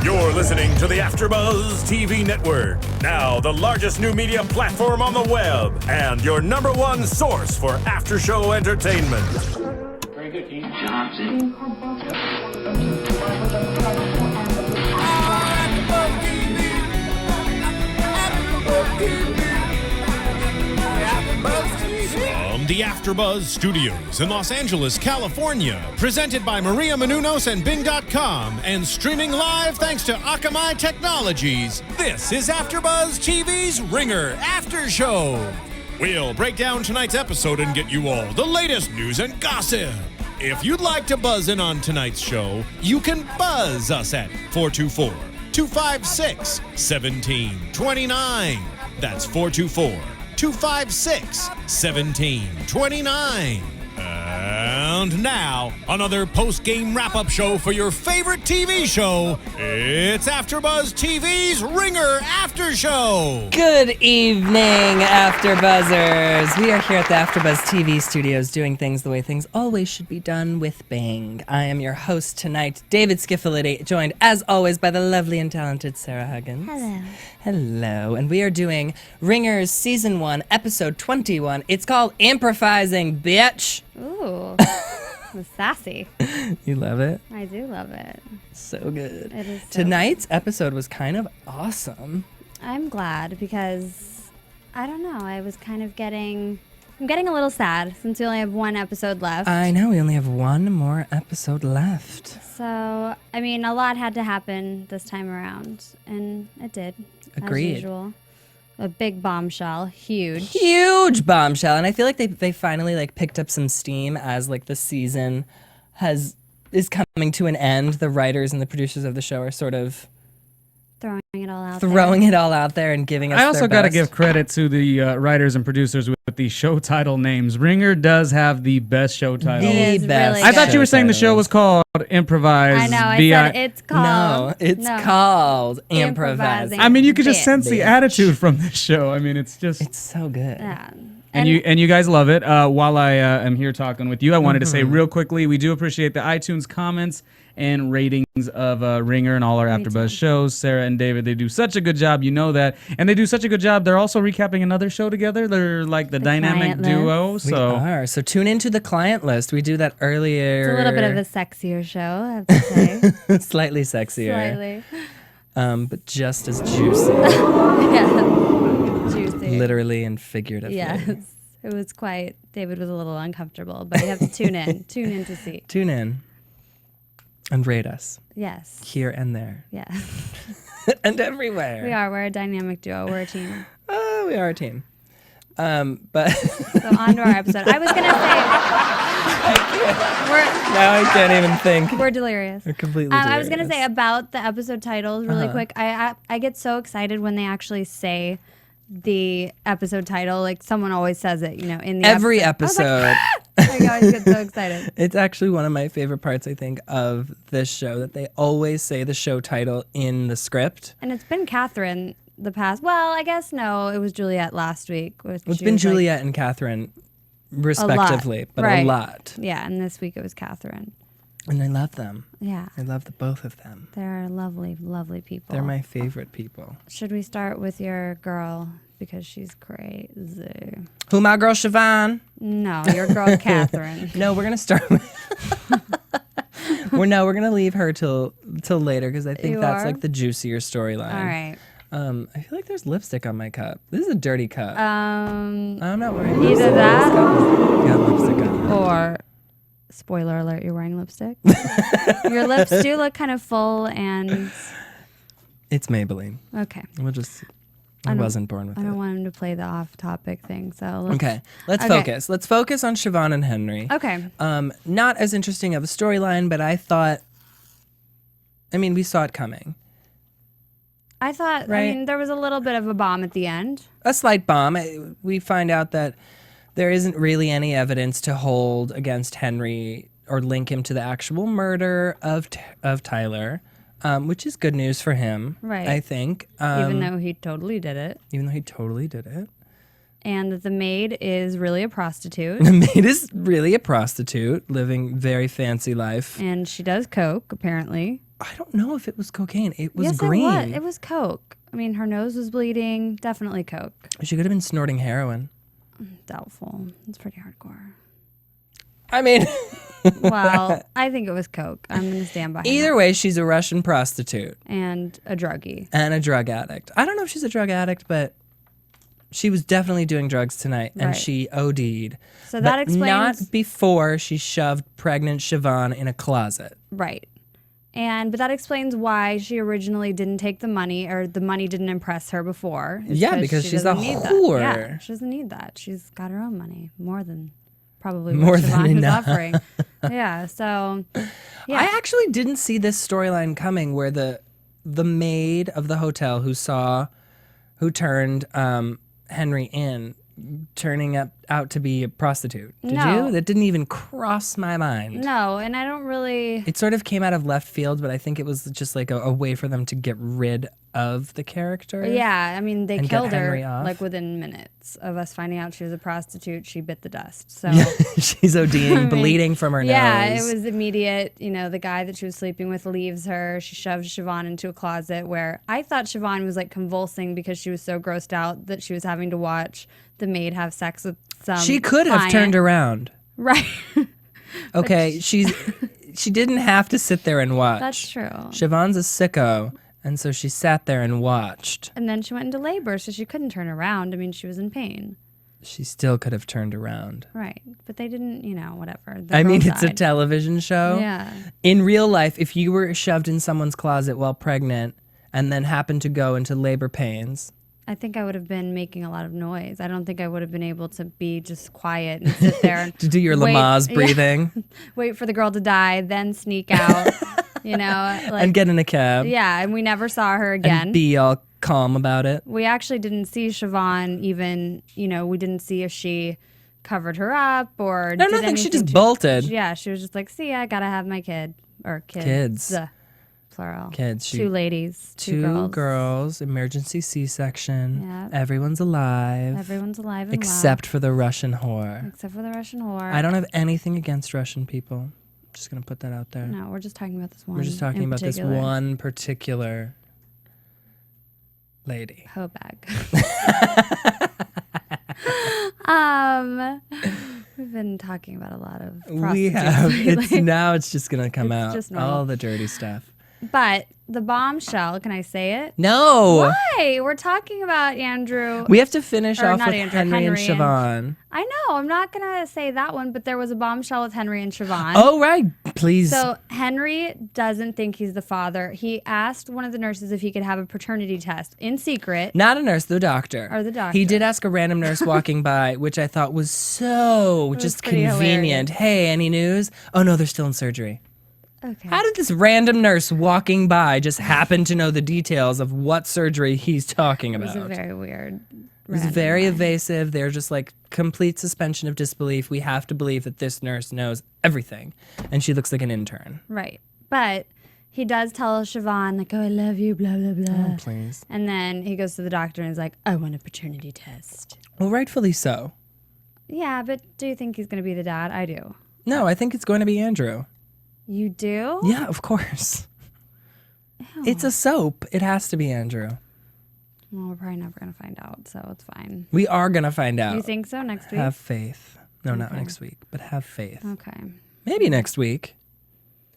You're listening to the AFTERBUZZ TV Network, now the largest new media platform on the web, and your #1 source for after-show entertainment. Very good, Dean. Johnson. From the AFTERBUZZ Studios in Los Angeles, California, presented by Maria Menounos and Bing.com, and streaming live thanks to Akamai Technologies, this is AFTERBUZZ TV's Ringer After Show. We'll break down tonight's episode and get you all the latest news and gossip. If you'd like to buzz in on tonight's show, you can buzz us at 424-256-1729. That's 424-256-1729. And now, another post-game wrap-up show for your favorite TV show. It's AFTERBUZZ TV's Ringer After Show. Good evening, AfterBuzzers. We are here at the AfterBuzz TV studios doing things the way things always should be done with Bing. I am your host tonight, David Schifilliti, joined as always by the lovely and talented Sarah Huggins. Hello. Hello. And we are doing Ringer's Season 1, Episode 21. It's called Improvising, bitch. Ooh, it's sassy. You love it? I do love it. So good. It is so Tonight's episode was kind of awesome. I'm glad because, I don't know, I'm getting a little sad since we only have one episode left. I know, we only have one more episode left. So, I mean, a lot had to happen this time around, and it did. Agreed. As usual. A big bombshell, Huge bombshell, and I feel like they finally picked up some steam as the season is coming to an end. The writers and the producers of the show are sort of Throwing it all out there and giving us I also got to give credit to the writers and producers with the show title names. Ringer does have the best show title. It is really I thought good. you were saying the show was called Improvise. I know, I said it's called. No, it's called Improvising. I mean, you could just Bitch. sense the attitude from this show. I mean, it's so good. Yeah. And you guys love it. While I am here talking with you, I wanted to say real quickly, we do appreciate the iTunes comments and ratings of Ringer and all our AfterBuzz shows. Sarah and David, they do such a good job. You know that. And they do such a good job. They're also recapping another show together. They're like the dynamic duo. We are. So tune into the client list. We do that earlier. It's a little bit of a sexier show, I have to say. Slightly sexier. Slightly. But just as juicy. Yeah. Juicy. Literally and figuratively. Yes. It was quite, David was a little uncomfortable, but you have to tune in. Tune in to see. Tune in. And rate us. Yes. Here and there. Yeah. And everywhere. We are. We're a dynamic duo. We're a team. We are a team. But So on to our episode. I was going to say. Now I can't even think. We're delirious. We're completely delirious. I was going to say about the episode titles really quick. I get so excited when they actually say the episode title. Like someone always says it, in the every episode. I always get so excited. It's actually one of my favorite parts, I think, of this show, that they always say the show title in the script. And it's been Catherine the past. Well, I guess no, it was Juliet last week. It's been Juliet and Catherine, respectively, but a lot. Yeah, and this week it was Catherine. And I love them. Yeah. I love the both of them. They're lovely, lovely people. They're my favorite people. Should we start with your girl? Because she's crazy. Who, my girl Siobhan? No, your girl Catherine. No, we're going to start with... we're going to leave her till later, because I think that's the juicier storyline. All right. I feel like there's lipstick on my cup. This is a dirty cup. I'm not wearing either lipstick. that Got lipstick on it. or, spoiler alert, you're wearing lipstick. Your lips do look kind of full and... It's Maybelline. Okay. We'll just... I wasn't born with it. I don't want him to play the off-topic thing, so... Let's focus. Let's focus on Siobhan and Henry. Okay. Not as interesting of a storyline, but I thought... I mean, we saw it coming. I thought, Right. there was a little bit of a bomb at the end. A slight bomb. We find out that there isn't really any evidence to hold against Henry or link him to the actual murder of Tyler, which is good news for him, Right. I think. Even though he totally did it. And that the maid is really a prostitute. The maid is really a prostitute, living very fancy life. And she does coke, apparently. I don't know if it was cocaine. It was Yes, green. it was. It was coke. I mean, her nose was bleeding. Definitely coke. She could have been snorting heroin. Doubtful. It's pretty hardcore. I mean, Well, I think it was coke. I'm going to stand by either way, she's a Russian prostitute and a druggie. and a drug addict. I don't know if she's a drug addict, but she was definitely doing drugs tonight, and Right. she OD'd. So that but explains- not before she shoved pregnant Siobhan in a closet. Right. But that explains why she originally didn't take the money, or the money didn't impress her before. It's Yeah, because she she's doesn't a need whore. That. Yeah, she doesn't need that. She's got her own money, more than probably More what than Siobhan was enough. offering. Yeah, so yeah. I actually didn't see this storyline coming, where the maid of the hotel who turned Henry in, turning out to be a prostitute. Did No. you? That didn't even cross my mind. No, and I don't really. It sort of came out of left field, but I think it was just like a way for them to get rid of the character. Yeah, I mean, they And get killed her Henry off? like within minutes of us finding out she was a prostitute. She bit the dust. So She's ODing, bleeding from her yeah, nose. it was immediate. You know, the guy that she was sleeping with leaves her. She shoves Siobhan into a closet where I thought Siobhan was like convulsing because she was so grossed out that she was having to watch the maid have sex with some. She could have client. turned around. Right. Okay, she didn't have to sit there and watch. That's true. Siobhan's a sicko, and so she sat there and watched. And then she went into labor, so she couldn't turn around. I mean, she was in pain. She still could have turned around. Right. But they didn't, whatever. The I mean, girl it's a died. television show. Yeah. In real life, if you were shoved in someone's closet while pregnant and then happened to go into labor pains, I think I would have been making a lot of noise. I don't think I would have been able to be just quiet and sit there and to do your wait- Lamaze yeah, breathing wait for the girl to die, then sneak out, like, and get in a cab yeah, and we never saw her again. and be all calm about it. We actually didn't see Siobhan even, we didn't see if she covered her up or I did don't think she anything just bolted. Yeah, she was just like, see, I gotta have my kid. Or kids. Kids. Plural. Kids. Two ladies. Two girls, emergency C-section. Yeah. Everyone's alive. Everyone's alive and except for the Russian whore. well. Except for the Russian whore. I don't have anything against Russian people. Just going to put that out there. No, we're just talking about this one. We're just talking in about particular. this one particular lady. Hoe bag. We've been talking about a lot of prostitutes We have. lately. It's just going to come It's out. just normal. All the dirty stuff. But the bombshell, can I say it? No. Why? We're talking about Andrew. We have to finish Or off not with Andrew, Henry and Henry and- Siobhan. I know, I'm not going to say that one, but there was a bombshell with Henry and Siobhan. Oh, right. Please. So Henry doesn't think he's the father. He asked one of the nurses if he could have a paternity test in secret. Not a nurse, the doctor. Or the doctor. He did ask a random nurse walking by, which I thought was so just pretty convenient. Hey, any news? Oh, no, they're still in surgery. Okay. How did this random nurse walking by just happen to know the details of what surgery he's talking It about? was a very weird. It was very evasive. They're just like complete suspension of disbelief. We have to believe that this nurse knows everything. And she looks like an intern. Right. But he does tell Siobhan, like, oh, I love you, blah, blah, blah. Oh, please. And then he goes to the doctor and is like, I want a paternity test. Well, rightfully so. Yeah, but do you think he's going to be the dad? I do. No, I think it's going to be Andrew. You do? Yeah, of course. It's a soap. It has to be Andrew. Well, we're probably never going to find out, so it's fine. We are going to find out. You think so next week? Have faith. No, not next week, but have faith. Okay. Maybe next week.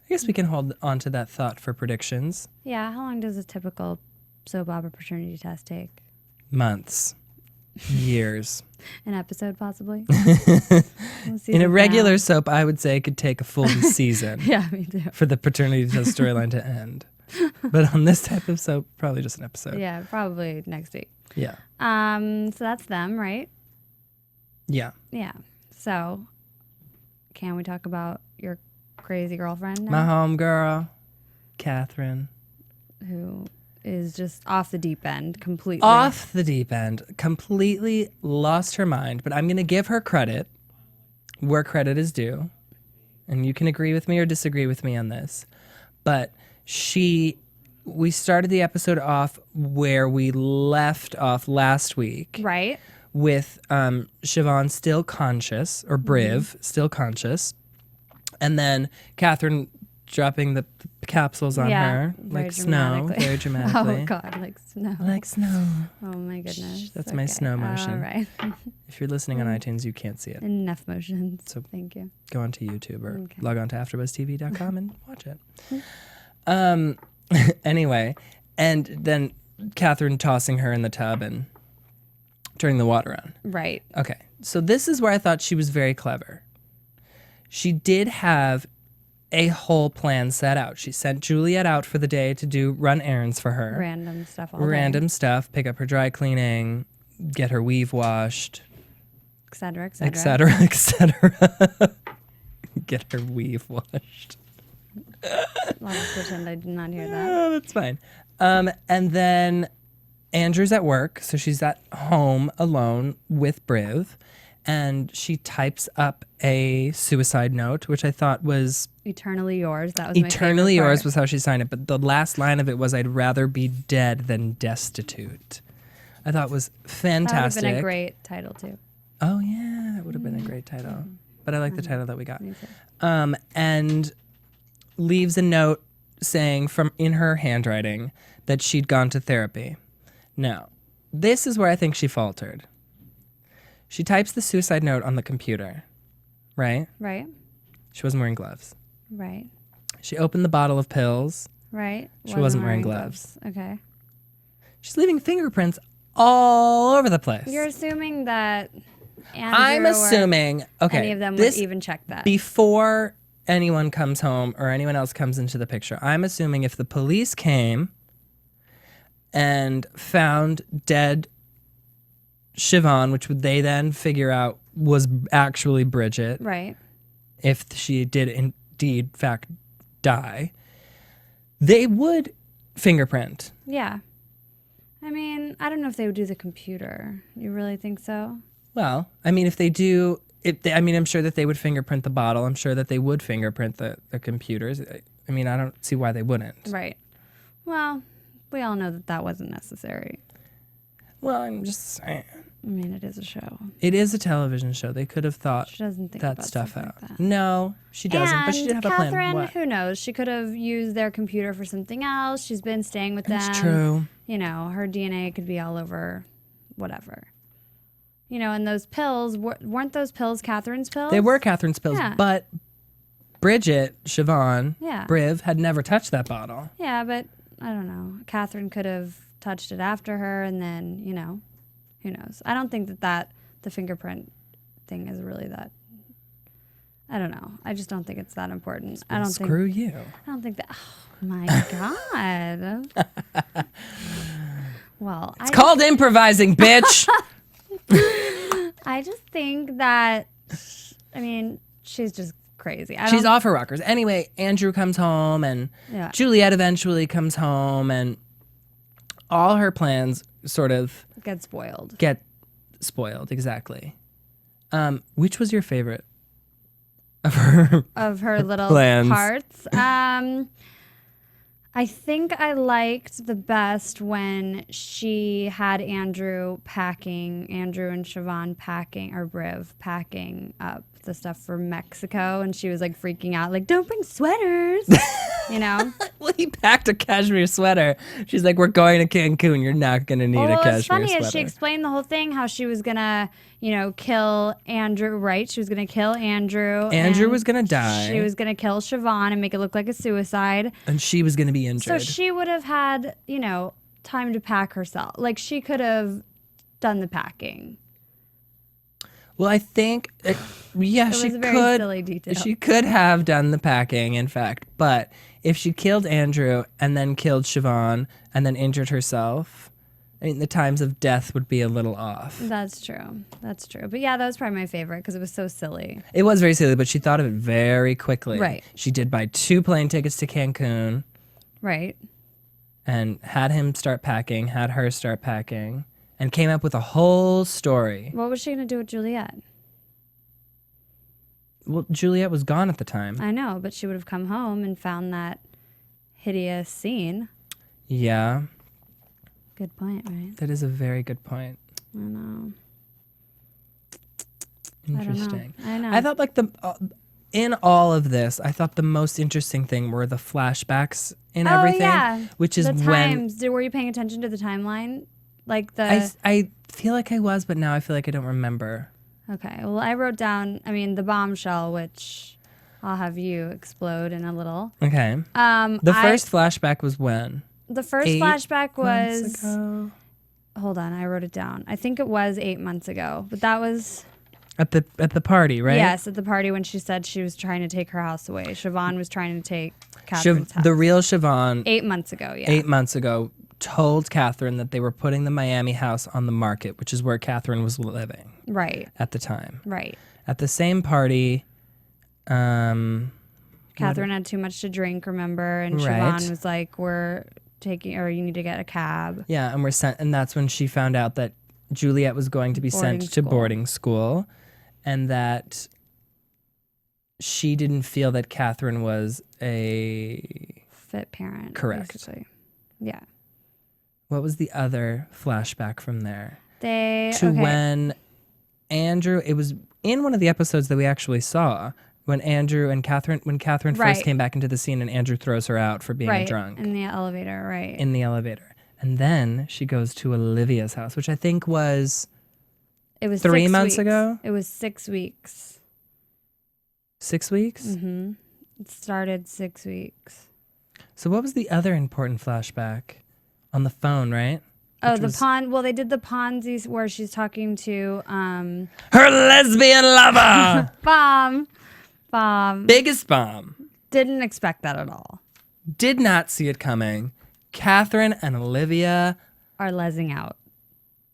I guess we can hold on to that thought for predictions. Yeah, how long does a typical soap opera paternity test take? Months. Years. An episode, possibly? In a regular soap, I would say it could take a full season Yeah, me too. for the paternity test storyline to end. But on this type of soap, probably just an episode. Yeah, probably next week. Yeah. So that's them, right? Yeah. Yeah. So, can we talk about your crazy girlfriend now? My homegirl, Catherine. Who is just off the deep end completely. Off the deep end. Completely lost her mind. But I'm going to give her credit where credit is due. And you can agree with me or disagree with me on this. But we started the episode off where we left off last week. Right. With Siobhan still conscious, or Briv still conscious. And then Catherine dropping the capsules on her very like snow, dramatically. very dramatically. Oh God, like snow. Like snow. Oh my goodness. That's my snow motion. All right. If you're listening on iTunes, you can't see it. Enough motions. So thank you. Go onto YouTube or Okay. log on to AfterBuzzTV.com and watch it. Anyway, and then Catherine tossing her in the tub and turning the water on. Right. Okay, so this is where I thought she was very clever. She did have a whole plan set out. She sent Juliet out for the day to run errands for her. Random stuff all day. Random stuff, pick up her dry cleaning, get her weave washed, Et cetera, et cetera. et cetera. Get her weave washed. I'll just pretend I did not hear that. Oh, that's fine. And then Andrew's at work, so she's at home alone with Briv, and she types up a suicide note, which I thought was Eternally yours. That was my eternally favorite yours part. was how she signed it, but the last line of it was, "I'd rather be dead than destitute." I thought it was fantastic. That would have been a great title too. Oh yeah, that would have been a great title. But I like the title that we got. Me too. And leaves a note saying in her handwriting that she'd gone to therapy. Now, this is where I think she faltered. She types the suicide note on the computer, right? Right. She wasn't wearing gloves. Right. She opened the bottle of pills. Right. She wasn't wearing gloves. Okay. She's leaving fingerprints all over the place. You're assuming that Andrew I'm or assuming, okay, any of them this, would even check that. before anyone comes home or anyone else comes into the picture, I'm assuming if the police came and found dead Siobhan, which would they then figure out was actually Bridget, Right. if she did indeed fact die, they would fingerprint. Yeah. I mean, I don't know if they would do the computer. You really think so? Well, I mean, if they do, I'm sure that they would fingerprint the bottle. I'm sure that they would fingerprint the computers. I mean, I don't see why they wouldn't. Right. Well, we all know that that wasn't necessary. Well, I'm just saying. I mean, it is a show. It is a television show. They could have thought She doesn't think that about stuff out. like that. No, she doesn't. But she did have Catherine, a plan. What? who knows? She could have used their computer for something else. She's been staying with them. That's true. You know, her DNA could be all over whatever. You know, and those pills, weren't those pills Catherine's pills? They were Catherine's pills, Yeah. but Bridget, Siobhan, Yeah. Briv had never touched that bottle. Yeah, but I don't know. Catherine could have touched it after her, and then, you know, who knows? I don't think that the fingerprint thing is really that. I don't know. I just don't think it's that important. I don't think. Screw you. I don't think that. Oh my god. Well, It's called improvising, bitch. I just think that. I mean, she's just crazy. She's off her rockers. Anyway, Andrew comes home and Yeah. Juliet eventually comes home and all her plans sort of Get spoiled. get spoiled. Exactly. Which was your favorite of her? Of her little Plans. parts. I think I liked the best when she had Andrew and Siobhan packing, or Briv packing up the stuff for Mexico, and she was like freaking out, like, don't bring sweaters, you know? Well, he packed a cashmere sweater. She's like, we're going to Cancun. You're not going to need a Well, cashmere what's funny sweater. is she explained the whole thing, how she was gonna, you know, kill Andrew, right? She was gonna kill Andrew. Andrew and was going to die. She was gonna kill Siobhan and make it look like a suicide. and she was going to be So injured. she would have had, you know, time to pack herself. Like, she could have done the packing. Well, I think, yeah, It she was a very could. silly detail. She could have done the packing, in fact. But if she killed Andrew and then killed Siobhan and then injured herself, I mean, the times of death would be a little off. That's true. That's true. But yeah, that was probably my favorite because it was so silly. It was very silly, but she thought of it very quickly. Right. She did buy 2 plane tickets to Cancun Right. and had him start packing, had her start packing, and came up with a whole story. What was she going to do with Juliet? Well, Juliet was gone at the time. I know, but she would have come home and found that hideous scene. Yeah, Good point, right? that is a very good point. I know. Interesting. I know. I thought like in all of this, I thought the most interesting thing were the flashbacks in everything. Yeah. Which is the when times. Were you paying attention to the timeline? Like the. I feel like I was, but now I feel like I don't remember. Okay. Well, I wrote down. I mean, the bombshell, which I'll have you explode in a little. Okay. The first flashback was when? The first 8 flashback was. months ago? Hold on, I wrote it down. I think it was 8 months ago, but that was. At the party, right? Yes, at the party when she said she was trying to take her house away. Siobhan was trying to take Catherine's house. The real Siobhan. 8 months ago, yeah. 8 months ago, told Catherine that they were putting the Miami house on the market, which is where Catherine was living. Right. At the time. Right. At the same party, Catherine had too much to drink, remember? And Siobhan was like, "We're taking, or you need to get a cab." Yeah, and we're sent, and that's when she found out that Juliet was going to be sent to boarding school, and that she didn't feel that Catherine was a fit parent. Correct. Basically. Yeah. What was the other flashback from there? When Andrew, it was in one of the episodes that we actually saw, when Catherine first came back into the scene and Andrew throws her out for being a drunk. In the elevator, right. In the elevator. And then she goes to Olivia's house, which I think was it was 3 6 months weeks. ago? It was 6 weeks. 6 weeks? Mm-hmm. It started 6 weeks. So what was the other important flashback? On the phone, right? Oh, Well, they did the Ponzi where she's talking to her lesbian lover. Bomb. Biggest bomb. Didn't expect that at all. Did not see it coming. Catherine and Olivia are lesing out.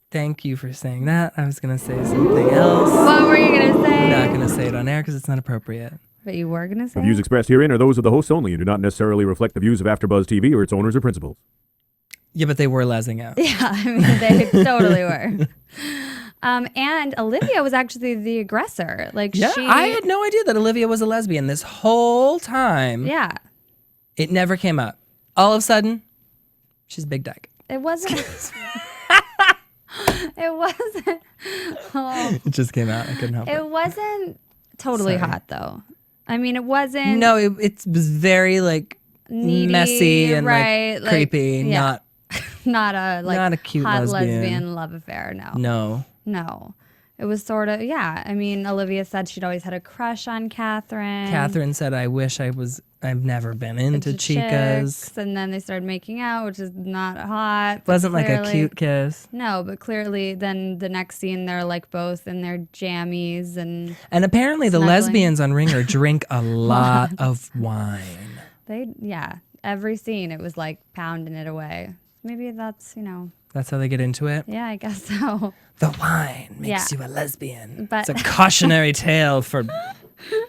Thank you for saying that. I was gonna say something else. What were you gonna say? I'm not gonna say it on air because it's not appropriate. But you were gonna say. The views expressed herein are those of the hosts only and do not necessarily reflect the views of AfterBuzz TV or its owners or principals. Yeah, but they were lesing out. Yeah, I mean, they totally were. And Olivia was actually the aggressor. I had no idea that Olivia was a lesbian this whole time. Yeah. It never came up. All of a sudden, she's big dyke. It wasn't. It wasn't. Oh. It just came out. I couldn't help it. It wasn't totally hot, though. I mean, it wasn't. No, it was very needy, messy and creepy. Yeah. Not a cute hot lesbian love affair. No. It was sort of, yeah. I mean, Olivia said she'd always had a crush on Catherine. Catherine said, I've never been into chicas. And then they started making out, which is not hot. Wasn't like a cute kiss. No, but clearly then the next scene, they're both in their jammies and apparently snuggling. The lesbians on Ringer drink a lot of wine. Every scene it was pounding it away. Maybe that's, That's how they get into it? Yeah, I guess so. The wine makes you a lesbian. But it's a cautionary tale for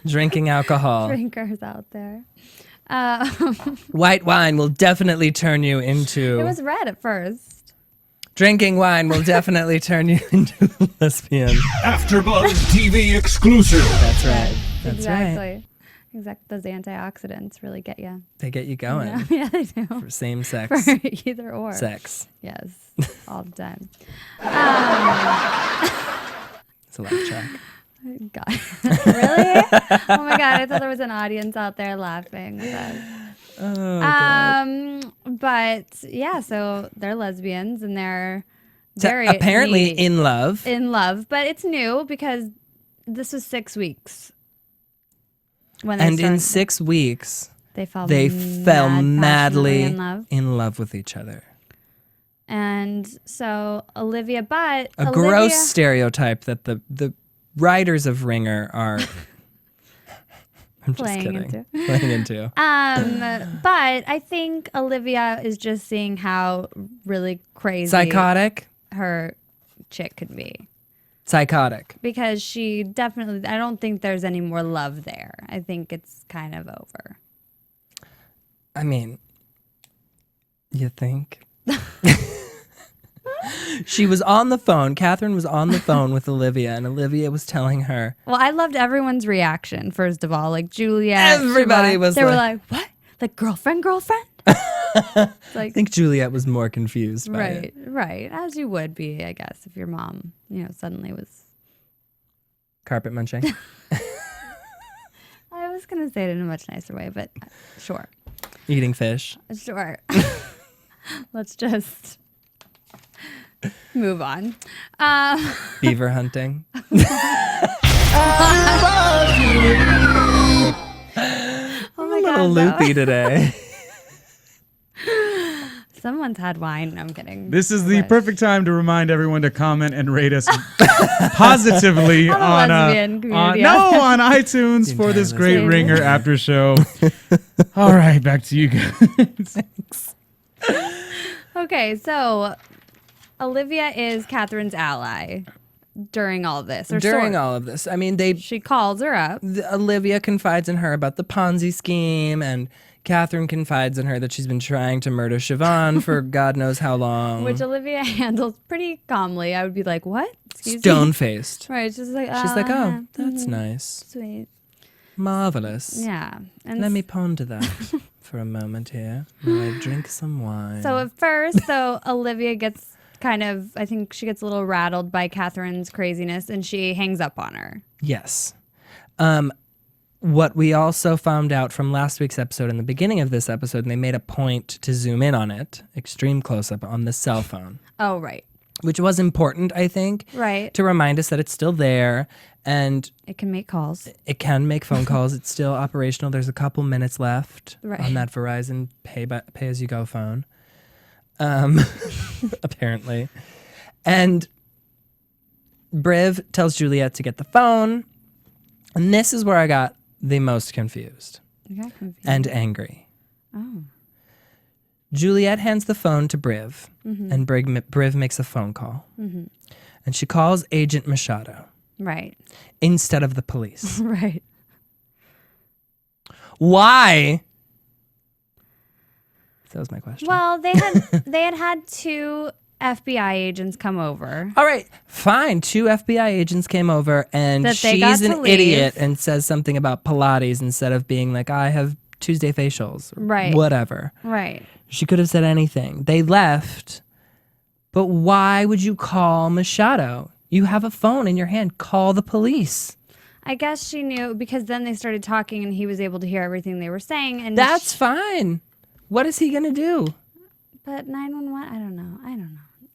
drinking alcohol. Drinkers out there. White wine will definitely turn you into... It was red at first. Drinking wine will definitely turn you into a lesbian. AfterBuzz TV exclusive. That's right. That's exactly. right. Exactly. Those antioxidants really get you. They get you going. Yeah, they do. For same sex. For either or. Sex. Yes. All the time. It's a laugh track. God. Really? Oh my God. I thought there was an audience out there laughing. God. But yeah, so they're lesbians and they're very apparently in love. In love. But it's new because this was 6 weeks. In 6 weeks, they fell madly in love with each other. And so Olivia, gross stereotype that the writers of Ringer are I'm just kidding. Playing into. But I think Olivia is just seeing how really crazy psychotic her chick could be. Psychotic. Because she definitely, I don't think there's any more love there. I think it's kind of over. I mean, you think? She was on the phone. Catherine was on the phone with Olivia, and Olivia was telling her. Well, I loved everyone's reaction, first of all. Juliet. Everybody was they were like, what? Girlfriend? I think Juliet was more confused by it. Right. As you would be, I guess, if your mom, suddenly was carpet munching. I was going to say it in a much nicer way, but sure. Eating fish. Sure. Let's just move on. Beaver hunting. Oh my A God. little loopy today. Someone's had wine. No, I'm kidding. This is I the wish. perfect time to remind everyone to comment and rate us positively I'm a on lesbian community. on iTunes for this great Same. Ringer after show. All right, back to you guys. Okay, so Olivia is Catherine's ally during all this. Or During sort. all of this, I mean, She calls her up. Olivia confides in her about the Ponzi scheme, and Catherine confides in her that she's been trying to murder Siobhan for God knows how long. Which Olivia handles pretty calmly. I would be like, what? Excuse me? Stone-faced. Right, it's just like, She's like, oh, that's nice. sweet. Marvelous. Yeah. And Let me ponder that for a moment here while I drink some wine. So at first, though, Olivia gets kind of, I think she gets a little rattled by Catherine's craziness, and she hangs up on her. Yes. What we also found out from last week's episode and the beginning of this episode, and they made a point to zoom in on it, extreme close-up on the cell phone. Oh, right. Which was important, I think, Right. to remind us that it's still there and It can make calls. it can make phone calls. It's still operational. There's a couple minutes left Right. on that Verizon pay-as-you-go phone, apparently. And Briv tells Juliet to get the phone, and this is where I got the most confused I got confused. and angry. Oh. Juliet hands the phone to Briv, and Briv makes a phone call. And she calls Agent Machado Right. instead of the police. Right. Why? That was my question. Well, they had two FBI agents come over. All right, fine. 2 FBI agents came over, and That they got she's to an leave. idiot and says something about Pilates instead of being like, I have Tuesday facials. Or Right. whatever. Right. She could have said anything. They left, but why would you call Machado? You have a phone in your hand. Call the police. I guess she knew because then they started talking and he was able to hear everything they were saying. And That's fine. What is he going to do? But 911, I don't know.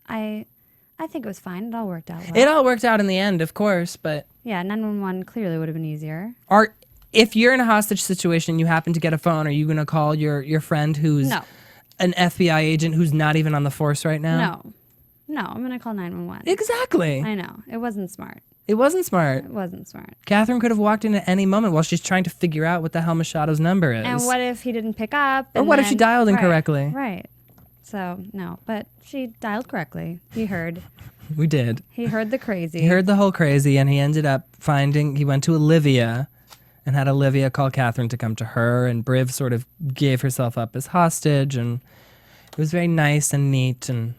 I think it was fine. It all worked out well. It all worked out in the end, of course, but Yeah, 911 clearly would have been easier. if you're in a hostage situation, you happen to get a phone, are you going to call your friend who's No. an FBI agent who's not even on the force right now? No, I'm going to call 911. Exactly. I know. It wasn't smart. It wasn't smart. It wasn't smart. Catherine could have walked in at any moment while she's trying to figure out what the hell Machado's number is. And what if he didn't pick up? Or and what if she then- dialed incorrectly? Right. So, no. But she dialed correctly. He heard. We did. He heard the crazy. He heard the whole crazy, and he ended up he went to Olivia and had Olivia call Catherine to come to her, and Briv sort of gave herself up as hostage, and it was very nice and neat, and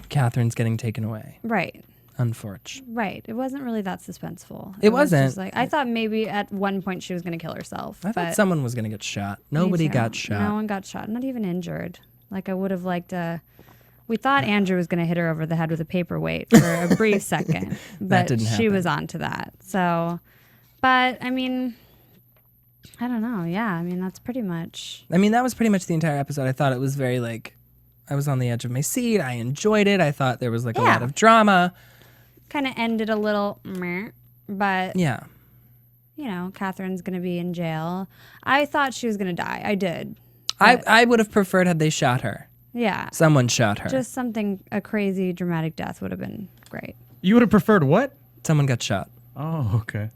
Catherine's getting taken away. Right. Unfortunate. Right. It wasn't really that suspenseful. It was wasn't. just like, I thought maybe at one point she was going to kill herself. I but thought someone was going to get shot. me Nobody too. got shot. No one got shot. Not even injured. Like I would have liked to. We thought Andrew was going to hit her over the head with a paperweight for a brief second, but didn't she happen. was on to that. So, but I mean, I don't know. Yeah, I mean that's pretty much. I mean, that was pretty much the entire episode. I thought it was very I was on the edge of my seat. I enjoyed it. I thought there was a lot Yeah. of drama. Kind of ended a little, meh, but Yeah. you know, Catherine's going to be in jail. I thought she was going to die. I did. I would have preferred had they shot her. Yeah. Someone shot her. Just a crazy dramatic death would have been great. You would have preferred what? Someone got shot. Oh, okay.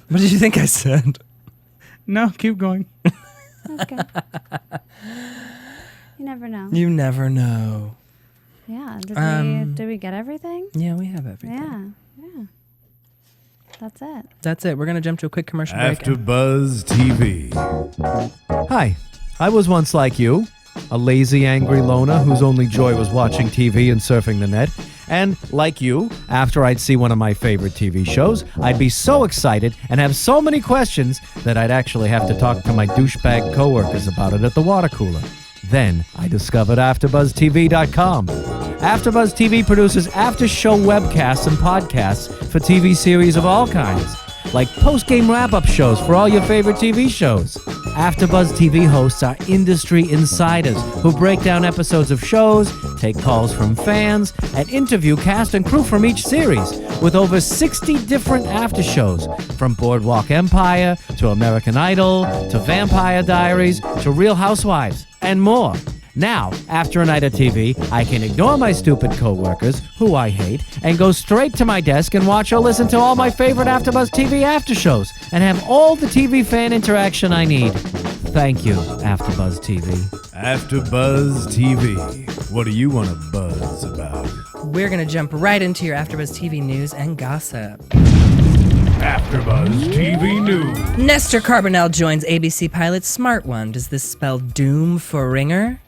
What did you think I said? No, keep going. Okay. You never know. You never know. Yeah. Did we get everything? Yeah, we have everything. Yeah. That's it. That's it. We're going to jump to a quick commercial break. AfterBuzz TV. Hi, I was once like you, a lazy, angry loner whose only joy was watching TV and surfing the net. And, like you, after I'd see one of my favorite TV shows, I'd be so excited and have so many questions that I'd actually have to talk to my douchebag coworkers about it at the water cooler. Then I discovered AfterBuzzTV.com. AfterBuzz TV produces after-show webcasts and podcasts for TV series of all kinds, like post-game wrap-up shows for all your favorite TV shows. AfterBuzz TV hosts are industry insiders who break down episodes of shows, take calls from fans, and interview cast and crew from each series, with over 60 different after shows, from Boardwalk Empire to American Idol to Vampire Diaries to Real Housewives, and more. Now, after a night of TV, I can ignore my stupid coworkers, who I hate, and go straight to my desk and watch or listen to all my favorite AfterBuzz TV after shows, and have all the TV fan interaction I need. Thank you, AfterBuzz TV. AfterBuzz TV. What do you want to buzz about? We're going to jump right into your AfterBuzz TV news and gossip. AfterBuzz TV News. Nestor Carbonell joins ABC pilot Smart One. Does this spell doom for Ringer?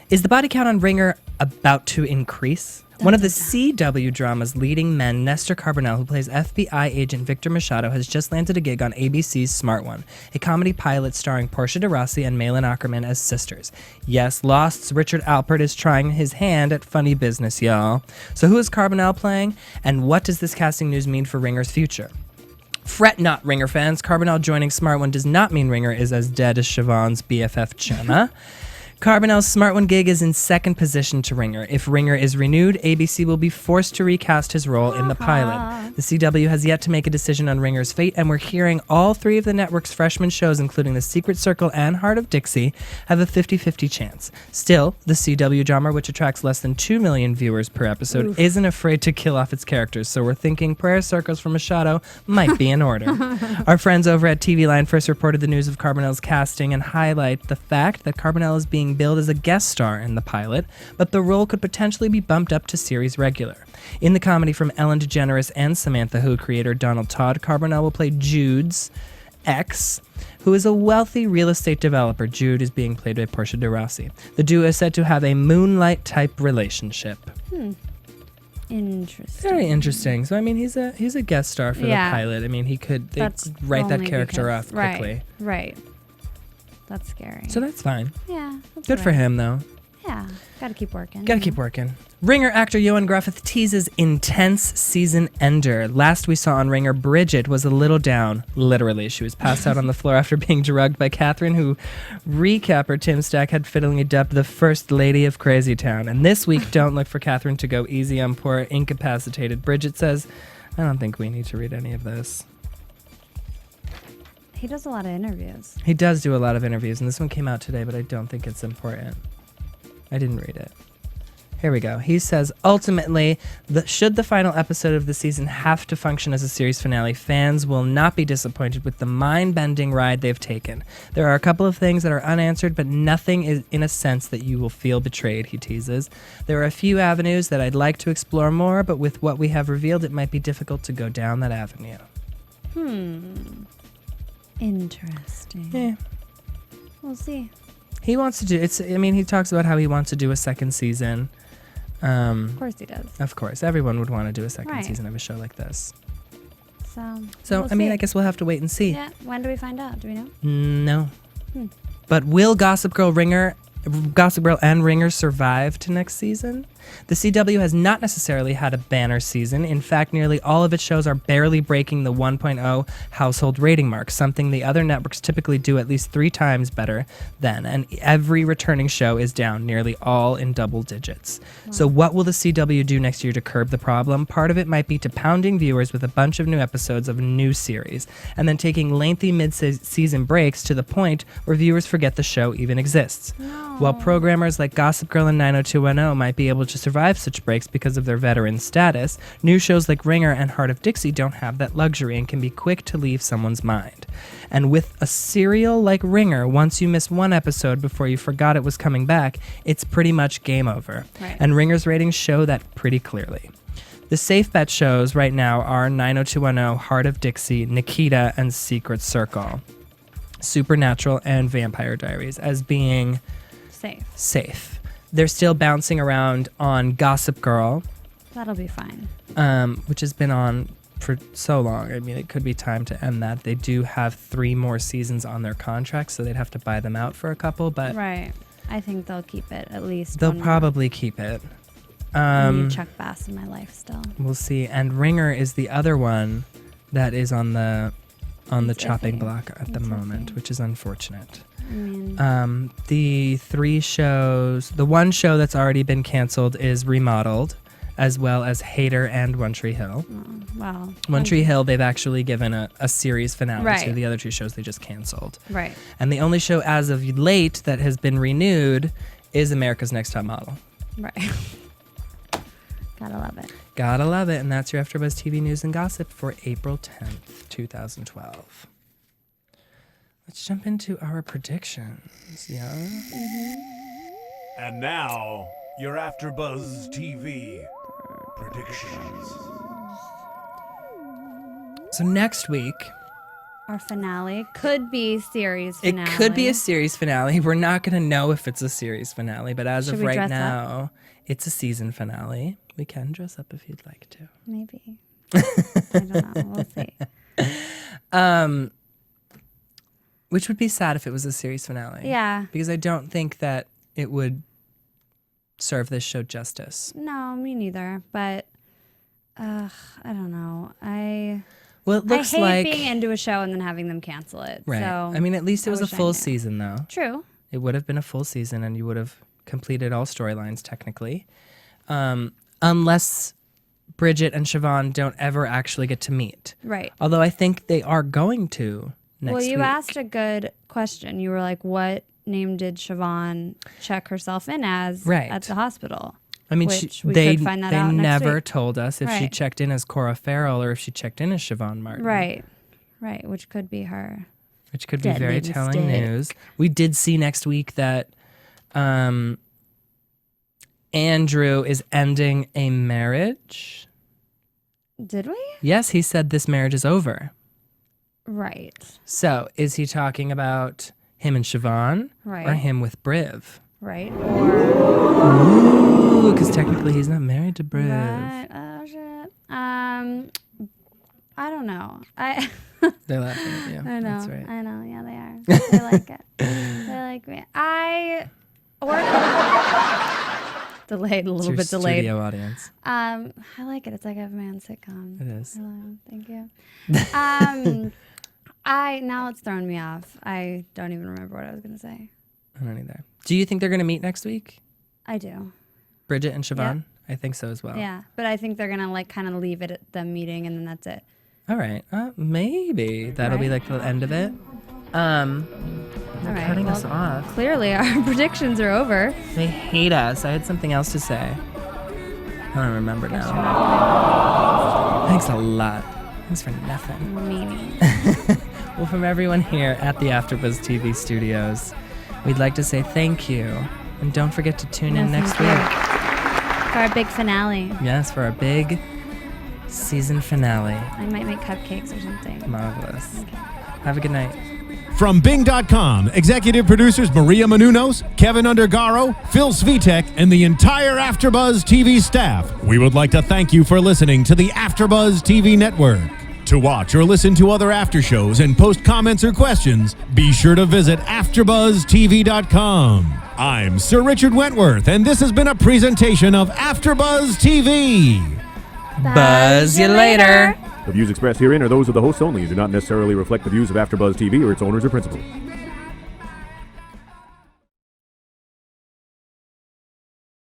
Is the body count on Ringer about to increase? One of the CW drama's leading men, Nestor Carbonell, who plays FBI agent Victor Machado, has just landed a gig on ABC's Smart One, a comedy pilot starring Portia de Rossi and Malin Ackerman as sisters. Yes, Lost's Richard Alpert is trying his hand at funny business, y'all. So who is Carbonell playing, and what does this casting news mean for Ringer's future? Fret not, Ringer fans. Carbonell joining Smart One does not mean Ringer is as dead as Siobhan's BFF Jenna. Carbonell's Smart One gig is in second position to Ringer. If Ringer is renewed, ABC will be forced to recast his role in the pilot. The CW has yet to make a decision on Ringer's fate, and we're hearing all three of the network's freshman shows, including The Secret Circle and Heart of Dixie, have a 50-50 chance. Still, the CW drama, which attracts less than 2 million viewers per episode, isn't afraid to kill off its characters, so we're thinking prayer circles for Machado might be in order. Our friends over at TV Line first reported the news of Carbonell's casting and highlight the fact that Carbonell is being billed as a guest star in the pilot, but the role could potentially be bumped up to series regular. In the comedy from Ellen DeGeneres and Samantha Who creator Donald Todd, Carbonell will play Jude's ex, who is a wealthy real estate developer. Jude is being played by Portia de Rossi. The duo is said to have a Moonlight-type relationship. Interesting. Very interesting. So, I mean, he's a guest star for the pilot. I mean, they could write that character off quickly. Right. That's scary. So that's fine. Yeah. That's Good for him, though. Yeah. Gotta keep working. Gotta keep working. Ringer actor Johan Griffith teases intense season ender. Last we saw on Ringer, Bridget was a little down. Literally, she was passed out on the floor after being drugged by Catherine, who recapper Tim Stack had fittingly dubbed the First Lady of Crazy Town. And this week, don't look for Catherine to go easy on poor incapacitated Bridget says, I don't think we need to read any of this. He does a lot of interviews. He does do a lot of interviews, and this one came out today, but I don't think it's important. I didn't read it. Here we go. He says, ultimately, should the final episode of the season have to function as a series finale, fans will not be disappointed with the mind-bending ride they've taken. There are a couple of things that are unanswered, but nothing is in a sense that you will feel betrayed, he teases. There are a few avenues that I'd like to explore more, but with what we have revealed, it might be difficult to go down that avenue. Interesting. Yeah. We'll see. He wants to do he talks about how he wants to do a second season. Of course he does. Of course. Everyone would want to do a second Right. season of a show like this. So I mean, I guess we'll have to wait and see. Yeah. When do we find out? Do we know? No. But will Gossip Girl and Ringer survive to next season? The CW has not necessarily had a banner season. In fact, nearly all of its shows are barely breaking the 1.0 household rating mark, something the other networks typically do at least 3 times better than, and every returning show is down, nearly all in double digits. Wow. So what will the CW do next year to curb the problem? Part of it might be to pounding viewers with a bunch of new episodes of a new series, and then taking lengthy mid-season breaks to the point where viewers forget the show even exists. No. While programmers like Gossip Girl and 90210 might be able to survive such breaks because of their veteran status, new shows like Ringer and Heart of Dixie don't have that luxury and can be quick to leave someone's mind. And with a serial like Ringer, once you miss one episode before you forgot it was coming back, it's pretty much game over. Right. And Ringer's ratings show that pretty clearly. The safe bet shows right now are 90210, Heart of Dixie, Nikita, and Secret Circle. Supernatural and Vampire Diaries as being safe. They're still bouncing around on Gossip Girl. That'll be fine. Which has been on for so long. I mean, it could be time to end that. They do have 3 more seasons on their contract, so they'd have to buy them out for a couple, but... Right. I think they'll keep it at least. They'll probably keep it. I need Chuck Bass in my life still. We'll see. And Ringer is the other one that is on the on the It's chopping iffy. block at the It's moment, iffy. which is unfortunate. I mean, The 3 shows, the one show that's already been canceled is Remodeled, as well as Hater and One Tree Hill. wow. One Tree Hill, they've actually given a series finale to. Right. The other 2 shows they just canceled. Right. And the only show as of late that has been renewed is America's Next Top Model. Right. Gotta love it. Gotta love it. And that's your AfterBuzz TV news and gossip for April 10th, 2012. Let's jump into our predictions, yeah? And now, your AfterBuzz TV predictions. So next week, Our finale could be series it finale. could be a series finale. We're not going to know if it's a series finale, but as Should of we right dress now, it's a season finale. We can dress up if you'd like to. Maybe. I don't know. We'll see. Which would be sad if it was a series finale. Yeah. Because I don't think that it would serve this show justice. No, me neither. But I don't know. Well, it looks I hate like being into a show and then having them cancel it. right. So I mean, at least it was a wish I full knew. season, though. True. It would have been a full season, and you would have completed all storylines technically, unless Bridget and Siobhan don't ever actually get to meet. Right. Although I think they are going to next Well, you week. asked a good question. You were like, what name did Siobhan check herself in as Right. at the hospital? I mean, Which we they could find that they out next never week. told us if she Right. checked in as Cora Farrell or if she checked in as Siobhan Martin. Right. Right. Which could be her. Which could be Deadly very telling mistake. news. We did see next week that Andrew is ending a marriage. Did we? Yes, he said this marriage is over. Right. So is he talking about him and Siobhan or Right. him with Briv? Right. Or Because technically he's not married to Briv. right. Oh shit. I don't know. They're laughing at you. I know. That's right. I know. Yeah, they are. They like it. They like me. Delayed, a It's little your bit delayed. studio audience. I like it. It's like a man sitcom. It is. Hello. Thank you. Now it's thrown me off. I don't even remember what I was gonna say. I don't either. Do you think they're going to meet next week? I do. Bridget and Siobhan? I think so as well. Yeah, but I think they're gonna like kind of leave it at them meeting, and then that's it. All right. Maybe. That'll be Right. like the end of it. They're All right, cutting us well, off. Clearly, our predictions are over. They hate us. I had something else to say. I don't remember now. Thanks a lot. Thanks for nothing. Meaning. Well, from everyone here at the AfterBuzz TV studios, we'd like to say thank you. And don't forget to tune in next week. For our big finale. Yes, for our big season finale. I might make cupcakes or something. Marvelous. Have a good night. From Bing.com, executive producers Maria Menounos, Kevin Undergaro, Phil Svitek, and the entire AfterBuzz TV staff, we would like to thank you for listening to the AfterBuzz TV network. To watch or listen to other after shows and post comments or questions, be sure to visit AfterBuzzTV.com. I'm Sir Richard Wentworth, and this has been a presentation of AfterBuzz TV. Buzz you later. The views expressed herein are those of the hosts only and do not necessarily reflect the views of AfterBuzz TV or its owners or principals.